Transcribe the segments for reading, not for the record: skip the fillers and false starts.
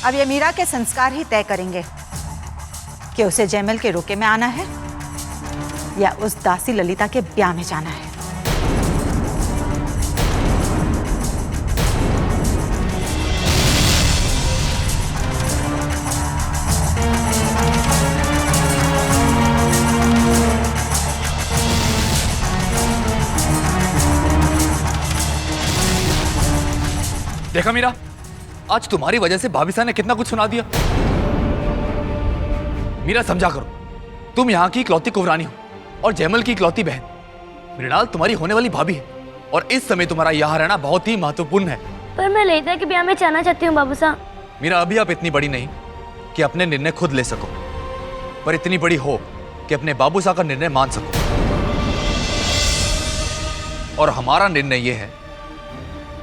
अब ये मीरा के संस्कार ही तय करेंगे कि उसे जयमल के रोके में आना है या उस दासी ललिता के ब्याह में जाना है। देखा मीरा, आज तुम्हारी वजह से भाभी साहब ने कितना कुछ सुना दिया। मीरा समझा करो, तुम यहाँ की इकलौती कुंवरानी हो और जयमल की इकलौती बहन। मृणाल तुम्हारी होने वाली भाभी है और इस समय तुम्हारा यहाँ रहना बहुत ही महत्वपूर्ण है। पर मैं ललिता के ब्याह में जाना चाहती हूँ बाबू साहब। मीरा, अभी आप इतनी बड़ी नहीं कि अपने निर्णय खुद ले सको, पर इतनी बड़ी हो कि अपने बाबू साहब का निर्णय मान सको। और हमारा निर्णय यह है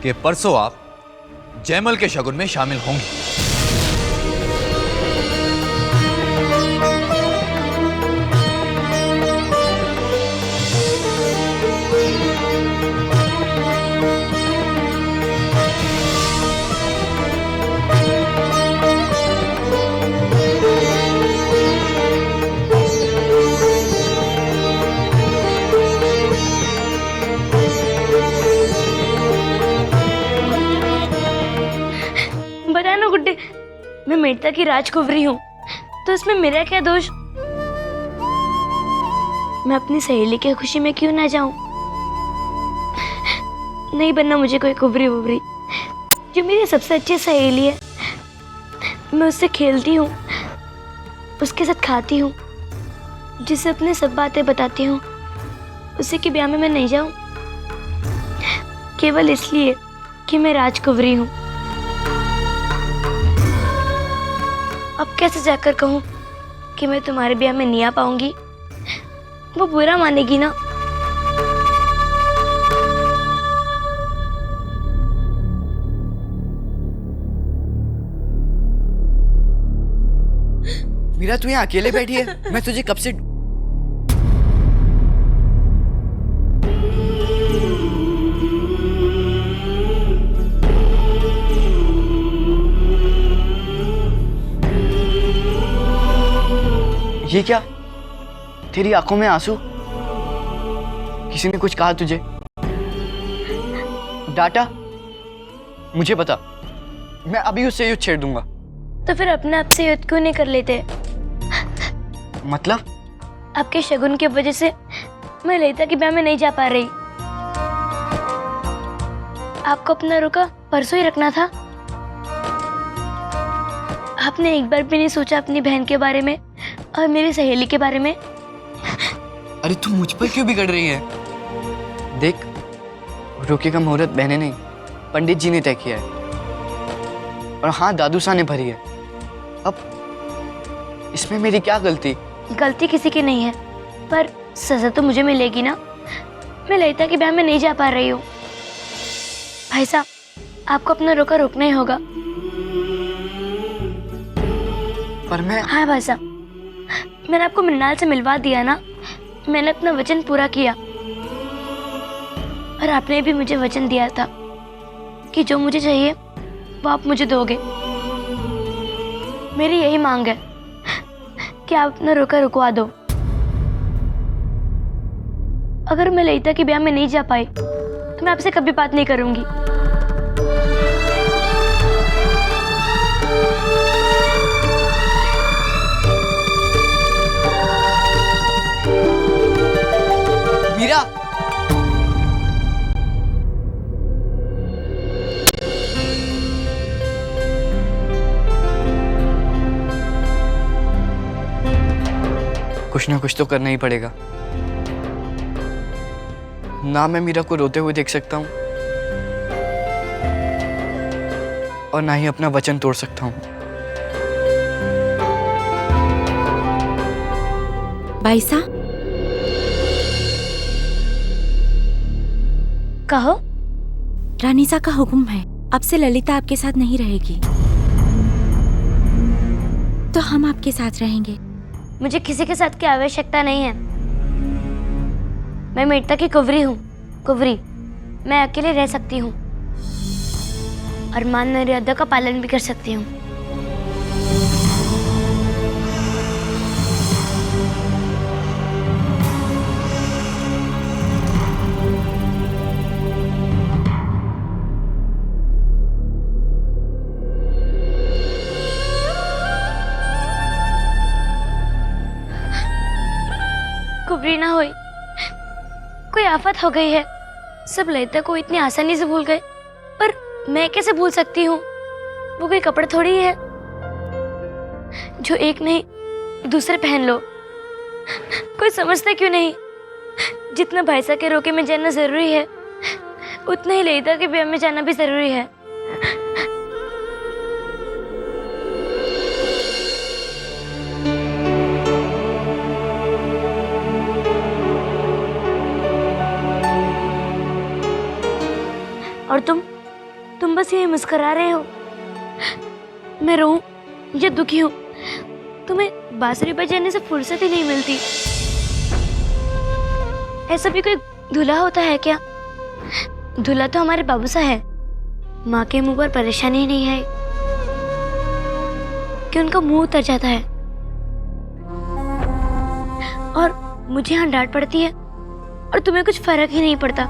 कि परसों आप जयमल के शगुन में शामिल होंगी। गुड्डे, मैं मेड़ता की राजकुंवरी हूँ, तो इसमें मेरा क्या दोष? मैं अपनी सहेली की खुशी में क्यों ना जाऊं? नहीं बनना मुझे कोई कुंवरी वुवरी। जो मेरी सबसे अच्छी सहेली है, मैं उससे खेलती हूँ, उसके साथ खाती हूँ, जिसे अपने सब बातें बताती हूँ, उसी के ब्याह में मैं नहीं जाऊं केवल इसलिए कि मैं राजकुंवरी हूँ। अब कैसे जाकर कहूँ कि मैं तुम्हारे ब्याह में नहीं आ पाऊंगी? वो बुरा मानेगी ना। मीरा, तू यहाँ अकेले बैठी है? मैं तुझे कब से ये क्या? तेरी आंखों में आंसू? किसी ने कुछ कहा तुझे? डांटा? मुझे बता, मैं अभी उससे युद्ध छेड़ दूंगा। तो फिर अपने आप से युद्ध क्यों नहीं कर लेते? मतलब? आपके शगुन की वजह से मैं ललिता के ब्याह में नहीं जा पा रही। आपको अपना रुका परसों ही रखना था। आपने एक बार भी नहीं सोचा अपनी बहन के बारे में और मेरी सहेली के बारे में? अरे तू मुझ पर क्यों बिगड़ रही है? देख, रोके का मुहूर्त बहने नहीं, पंडित जी ने तय किया है। और हाँ, दादू साहब ने भरी है। अब इसमें मेरी क्या गलती? गलती किसी की नहीं है, पर सजा तो मुझे मिलेगी ना। मैं ललिता के ब्याह में नहीं जा पा रही हूँ। भाई साहब, आपको अपना रोका रोकना ही होगा। पर मैं... हाँ भाई साहब, मैंने आपको मृणाल से मिलवा दिया ना। मैंने अपना वचन पूरा किया और आपने भी मुझे वचन दिया था कि जो मुझे चाहिए वो आप मुझे दोगे। मेरी यही मांग है कि आप अपना रोका रुकवा दो। अगर मैं ललिता के ब्याह में नहीं जा पाई तो मैं आपसे कभी बात नहीं करूंगी। मीरा, कुछ ना कुछ तो करना ही पड़ेगा। ना मैं मीरा को रोते हुए देख सकता हूँ और ना ही अपना वचन तोड़ सकता हूँ। भाई साहब, कहो। रानीसा का हुक्म है, अब से ललिता आपके साथ नहीं रहेगी, तो हम आपके साथ रहेंगे। मुझे किसी के साथ की आवश्यकता नहीं है। मैं मेड़ता की कुंवरी हूँ, कुंवरी। मैं अकेले रह सकती हूँ और मान मर्यादा का पालन भी कर सकती हूँ। ना हुई, कोई आफत हो गई है। सब ललिता को इतनी आसानी से भूल गए, पर मैं कैसे भूल सकती हूँ? वो कोई कपड़े थोड़ी है जो एक नहीं दूसरे पहन लो। कोई समझता क्यों नहीं? जितना भाई साहब के रोके में जाना जरूरी है, उतना ही ललिता के ब्याह में जाना भी जरूरी है। और तुम बस ये मुस्कुरा रहे हो। मैं रोऊं या दुखी हूँ, तुम्हें बांसुरी बजाने से फुर्सत ही नहीं मिलती। ऐसा भी कोई दूल्हा होता है क्या? दूल्हा तो हमारे बाबू सा है। माँ के मुंह पर परेशानी ही नहीं है कि उनका मुंह उतर जाता है, और मुझे यहाँ डांट पड़ती है और तुम्हें कुछ फर्क ही नहीं पड़ता।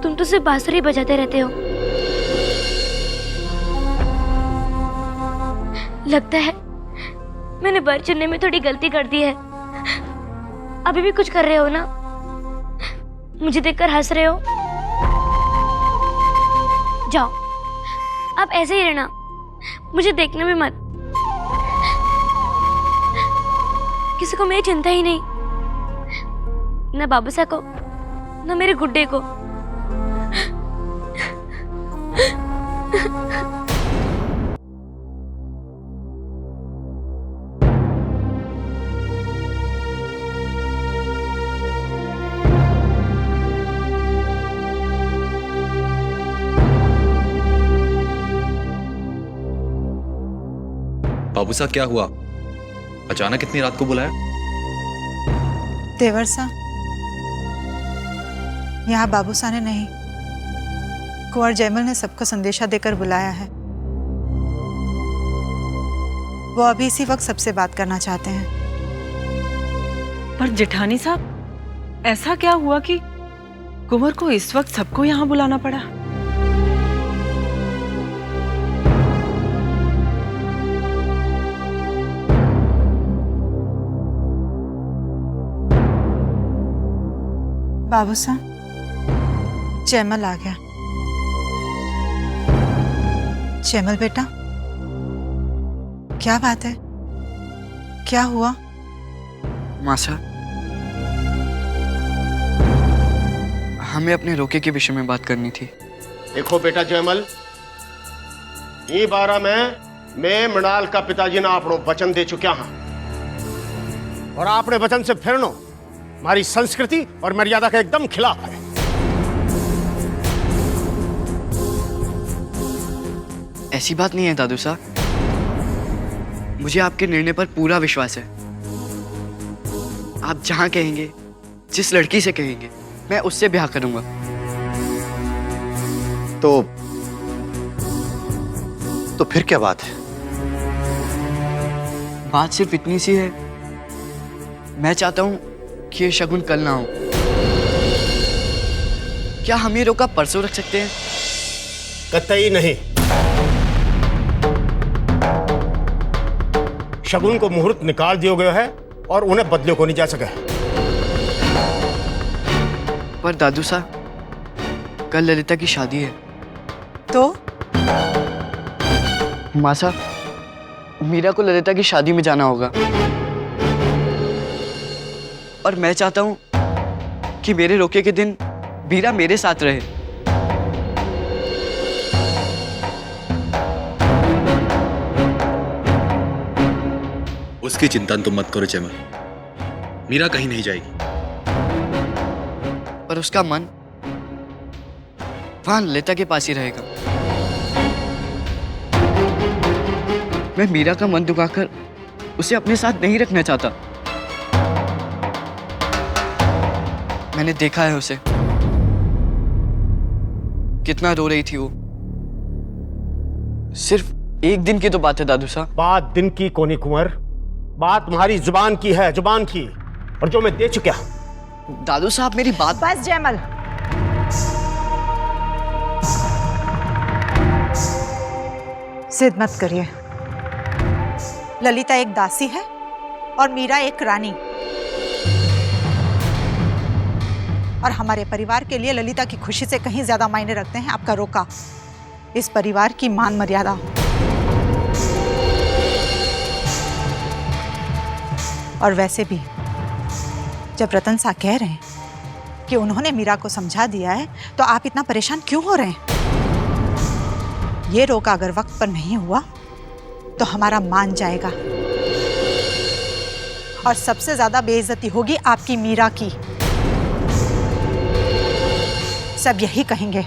तुम तो सिर्फ बांसुरी बजाते रहते हो। लगता है मैंने वर चुनने में थोड़ी गलती कर दी है। अभी भी कुछ कर रहे हो ना? मुझे देखकर हंस रहे हो? जाओ, आप ऐसे ही रहना, मुझे देखने में मत। किसी को मेरी चिंता ही नहीं, ना बाबूसा को, ना मेरे गुड्डे को। बाबूसा, क्या हुआ? अचानक इतनी रात को बुलाया? देवर सा, यहाँ बाबूसा ने नहीं, कुंवर जयमल ने सबको संदेशा देकर बुलाया है। वो अभी इसी वक्त सबसे बात करना चाहते हैं। पर जेठानी साहब, ऐसा क्या हुआ कि कुंवर को इस वक्त सबको यहाँ बुलाना पड़ा? बाबूसा, जयमल आ गया। जयमल बेटा, क्या बात है? क्या हुआ? मासा, हमें अपने रोके के विषय में बात करनी थी। देखो बेटा जयमल, ये बारा में मैं मृणाल का पिताजी ने आपनो वचन दे चुका हाँ, और आपने वचन से फिरनो हमारी संस्कृति और मर्यादा के एकदम खिलाफ है। ऐसी बात नहीं है दादू साहब, मुझे आपके निर्णय पर पूरा विश्वास है। आप जहां कहेंगे, जिस लड़की से कहेंगे, मैं उससे ब्याह करूंगा। तो फिर क्या बात है? बात सिर्फ इतनी सी है, मैं चाहता हूं कि ये शगुन कल ना हो। क्या हम ये रोका परसों रख सकते हैं? कतई नहीं। शगुन को मुहूर्त निकाल दिया गया है और उन्हें बदले को नहीं जा सका। पर दादू साहब, कल ललिता की शादी है। तो माँ साहब, मीरा को ललिता की शादी में जाना होगा, और मैं चाहता हूं कि मेरे रोके के दिन मीरा मेरे साथ रहे। उसकी चिंता तुम मत करो जयमल, मीरा कहीं नहीं जाएगी। पर उसका मन वहां ललिता के पास ही रहेगा। मैं मीरा का मन दुखाकर उसे अपने साथ नहीं रखना चाहता। मैंने देखा है उसे, कितना रो रही थी वो। सिर्फ एक दिन की तो बात है दादू साहब। बात दिन की कोनी कुंवर, बात तुम्हारी जुबान की है, जुबान की, और जो मैं दे चुका। दादू साहब मेरी बात। बस जयमल, जिद मत करिए। ललिता एक दासी है और मीरा एक रानी। और हमारे परिवार के लिए ललिता की खुशी से कहीं ज्यादा मायने रखते हैं आपका रोका, इस परिवार की मान मर्यादा। और वैसे भी जब रतन सा कह रहे हैं कि उन्होंने मीरा को समझा दिया है, तो आप इतना परेशान क्यों हो रहे हैं? ये रोका अगर वक्त पर नहीं हुआ तो हमारा मान जाएगा और सबसे ज्यादा बेइज्जती होगी आपकी मीरा की। सब यही कहेंगे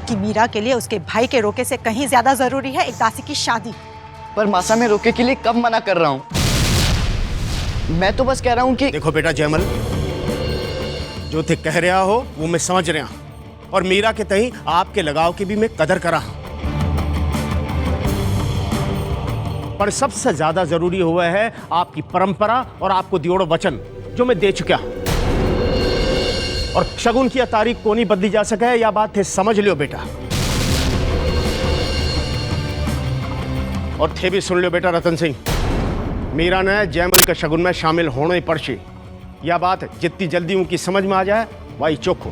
कि मीरा के लिए उसके भाई के रोके से कहीं ज्यादा जरूरी है एक दासी की शादी। पर मासा, मैं रोके के लिए कब मना कर रहा हूँ? मैं तो बस कह रहा हूँ कि देखो बेटा जयमल, जो थे कह रहा हो वो मैं समझ रहा हूं, और मीरा के तही आपके लगाव की भी मैं कदर करा हूं। पर सबसे ज्यादा जरूरी हुआ है आपकी परंपरा और आपको दियोड़ो वचन जो मैं दे चुका हूं। और शगुन की तारीख को नहीं बदली जा सके, या बात थे समझ लियो बेटा। और थे भी सुन लियो बेटा रतन सिंह, मीरा ने जयमल के शगुन में शामिल होने ही पड़शी। यह बात जितनी जल्दी उनकी समझ में आ जाए वही चोखो।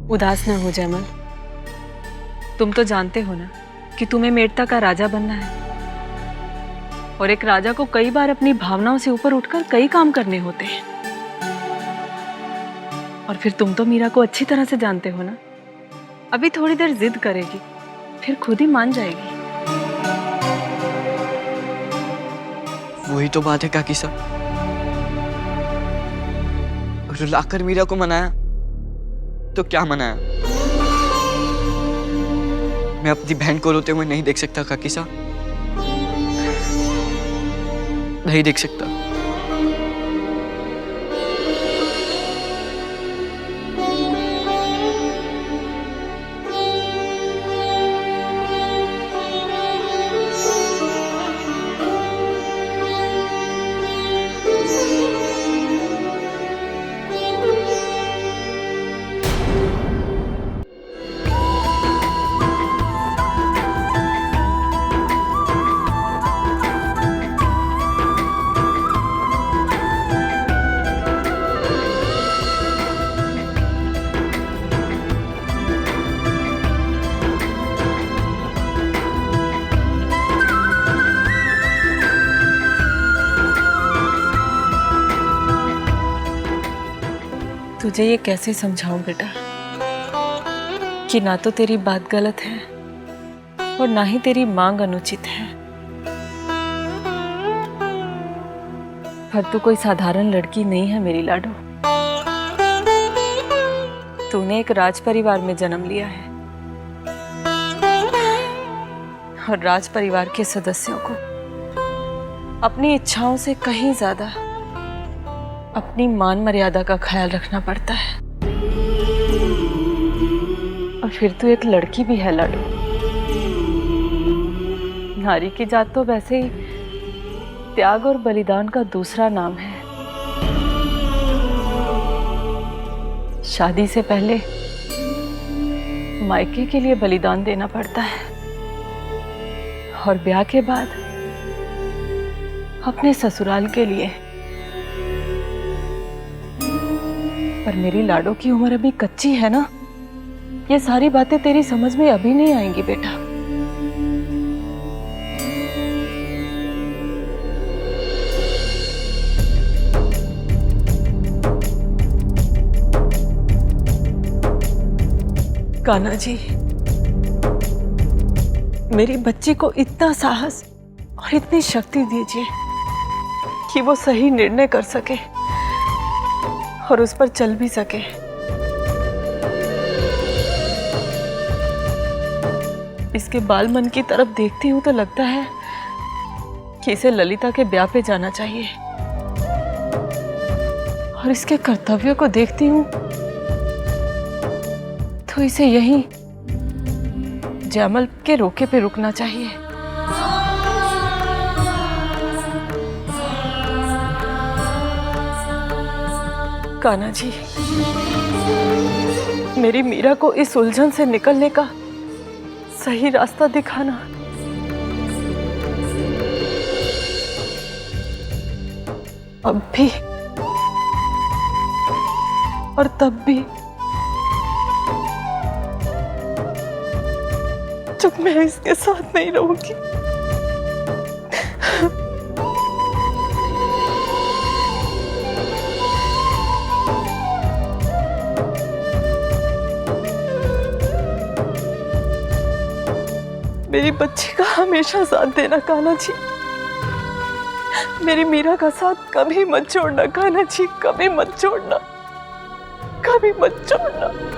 उदास न हो जयमल, तुम तो जानते हो ना कि तुम्हें मेड़ता का राजा बनना है, और एक राजा को कई बार अपनी भावनाओं से ऊपर उठकर कई काम करने होते हैं। और फिर तुम तो मीरा को अच्छी तरह से जानते हो ना, अभी थोड़ी देर जिद करेगी, फिर खुद ही मान जाएगी। वही तो बात है काकी साहब, रुलाकर मीरा को मनाया तो क्या मनाया? मैं अपनी बहन को रोते हुए नहीं देख सकता काकी साहब, नहीं देख सकता। तुझे ये कैसे समझाऊं बेटा कि ना तो तेरी बात गलत है और ना ही तेरी मांग अनुचित है, पर तू कोई साधारण लड़की नहीं है मेरी लाडो। तूने एक राज परिवार में जन्म लिया है और राज परिवार के सदस्यों को अपनी इच्छाओं से कहीं ज्यादा अपनी मान मर्यादा का ख्याल रखना पड़ता है। और फिर तू एक लड़की भी है लाडो। नारी की जात तो वैसे ही त्याग और बलिदान का दूसरा नाम है। शादी से पहले मायके के लिए बलिदान देना पड़ता है और ब्याह के बाद अपने ससुराल के लिए। पर मेरी लाडो की उम्र अभी कच्ची है ना, ये सारी बातें तेरी समझ में अभी नहीं आएंगी बेटा। कान्हा जी, मेरी बच्ची को इतना साहस और इतनी शक्ति दीजिए कि वो सही निर्णय कर सके और उस पर चल भी सके। इसके बाल मन की तरफ देखती हूँ तो लगता है कि इसे ललिता के ब्याह पे जाना चाहिए, और इसके कर्तव्यों को देखती हूँ तो इसे यहीं जैमल के रोके पे रुकना चाहिए। कान्हा जी, मेरी मीरा को इस उलझन से निकलने का सही रास्ता दिखाना। अब भी और तब भी जब मैं इसके साथ नहीं रहूंगी। मेरी बच्ची का हमेशा साथ देना कान्हा जी। मेरी मीरा का साथ कभी मत छोड़ना कान्हा जी, कभी मत छोड़ना, कभी मत छोड़ना।